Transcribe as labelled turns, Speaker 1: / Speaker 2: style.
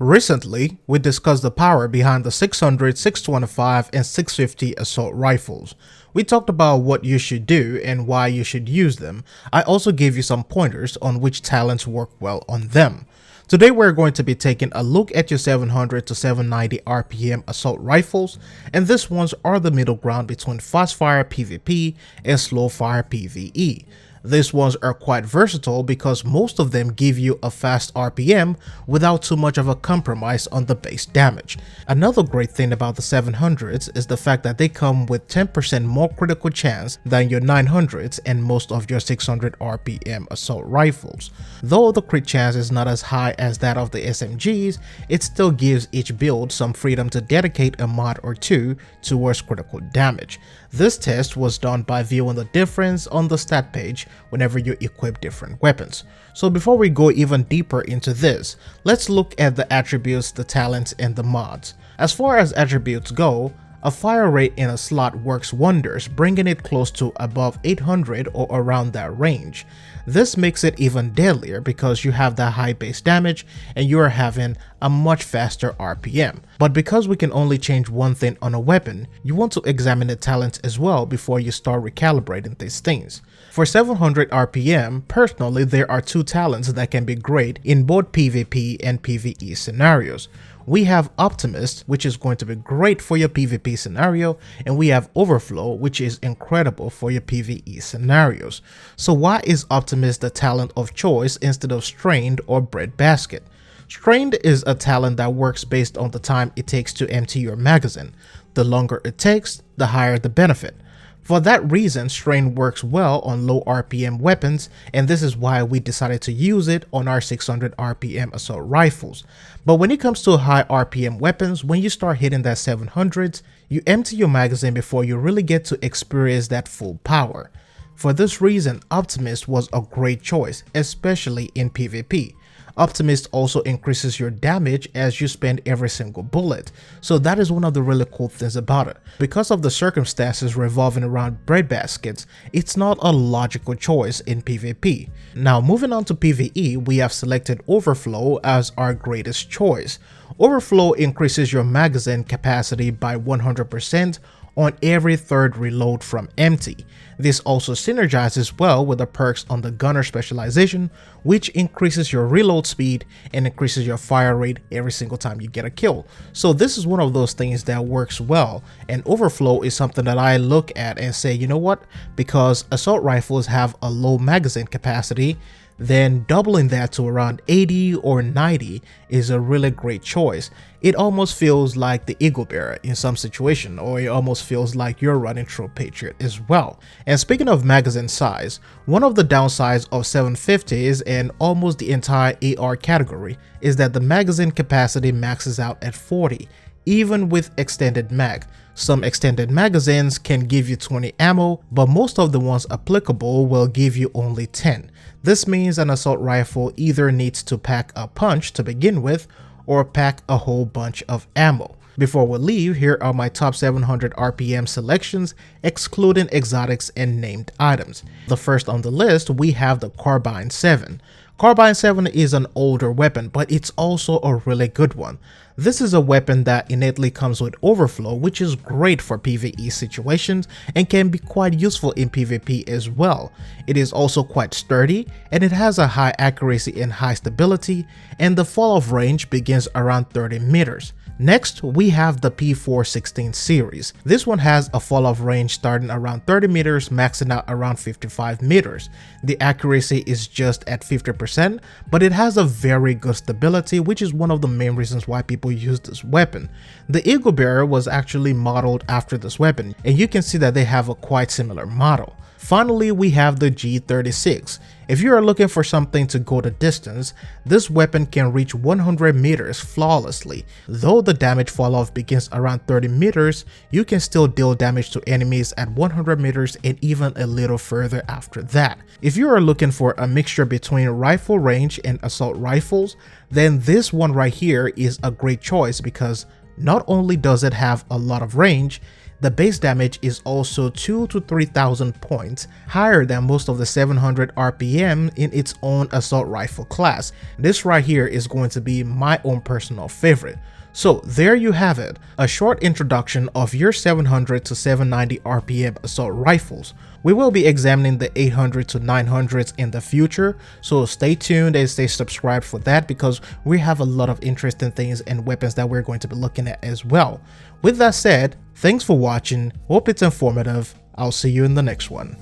Speaker 1: Recently, we discussed the power behind the 600, 625, and 650 assault rifles. We talked about what you should do and why you should use them. I also gave you some pointers on which talents work well on them. Today we're going to be taking a look at your 700 to 790 RPM assault rifles, and these ones are the middle ground between fast fire PvP and slow fire PvE. These ones are quite versatile because most of them give you a fast RPM without too much of a compromise on the base damage. Another great thing about the 700s is the fact that they come with 10% more critical chance than your 900s and most of your 600 RPM assault rifles. Though the crit chance is not as high as that of the SMGs, it still gives each build some freedom to dedicate a mod or two towards critical damage. This test was done by viewing the difference on the stat page whenever you equip different weapons. So before we go even deeper into this, let's look at the attributes, the talents, and the mods. As far as attributes go, a fire rate in a slot works wonders, bringing it close to above 800 or around that range. This makes it even deadlier because you have that high base damage and you are having a much faster RPM. But because we can only change one thing on a weapon, you want to examine the talents as well before you start recalibrating these things. For 700 RPM, personally there are two talents that can be great in both PvP and PvE scenarios. We have Optimist, which is going to be great for your PvP scenario, and we have Overflow, which is incredible for your PvE scenarios. So why is Optimist the talent of choice instead of Strained or Breadbasket? Strained is a talent that works based on the time it takes to empty your magazine. The longer it takes, the higher the benefit. For that reason, Strain works well on low RPM weapons, and this is why we decided to use it on our 600 RPM assault rifles. But when it comes to high RPM weapons, when you start hitting that 700s, you empty your magazine before you really get to experience that full power. For this reason, Optimist was a great choice, especially in PvP. Optimist also increases your damage as you spend every single bullet, so that is one of the really cool things about it. Because of the circumstances revolving around breadbaskets, it's not a logical choice in PvP. Now moving on to PvE, we have selected Overflow as our greatest choice. Overflow increases your magazine capacity by 100% on every third reload from empty. This also synergizes well with the perks on the gunner specialization, which increases your reload speed and increases your fire rate every single time you get a kill. So this is one of those things that works well, and Overflow is something that I look at and say, you know what, because assault rifles have a low magazine capacity, then doubling that to around 80 or 90 is a really great choice. It almost feels like the Eagle Bearer in some situation, or it almost feels like you're running True Patriot as well. And speaking of magazine size, one of the downsides of 750s and almost the entire AR category is that the magazine capacity maxes out at 40, even with extended mag. Some extended magazines can give you 20 ammo, but most of the ones applicable will give you only 10. This means an assault rifle either needs to pack a punch to begin with or pack a whole bunch of ammo. Before we leave, here are my top 700 RPM selections excluding exotics and named items. The first on the list, we have the Carbine 7. Carbine 7 is an older weapon, but it's also a really good one. This is a weapon that innately comes with Overflow, which is great for PvE situations and can be quite useful in PvP as well. It is also quite sturdy, and it has a high accuracy and high stability, and the fall off range begins around 30 meters. Next, we have the P416 series. This one has a fall off range starting around 30 meters, maxing out around 55 meters. The accuracy is just at 50%, but it has a very good stability, which is one of the main reasons why people use this weapon. The Eagle Bearer was actually modeled after this weapon, and you can see that they have a quite similar model. Finally, we have the G36. If you are looking for something to go the distance, this weapon can reach 100 meters flawlessly. Though the damage fall off begins around 30 meters, you can still deal damage to enemies at 100 meters and even a little further after that. If you are looking for a mixture between rifle range and assault rifles, then this one right here is a great choice because not only does it have a lot of range, The base damage is also 2 to 3,000 points higher than most of the 700 RPM in its own assault rifle class. This right here is going to be my own personal favorite. So there you have it, a short introduction of your 700 to 790 RPM assault rifles. We will be examining the 800 to 900s in the future, so stay tuned and stay subscribed for that because we have a lot of interesting things and weapons that we're going to be looking at as well. With that said, thanks for watching, hope it's informative, I'll see you in the next one.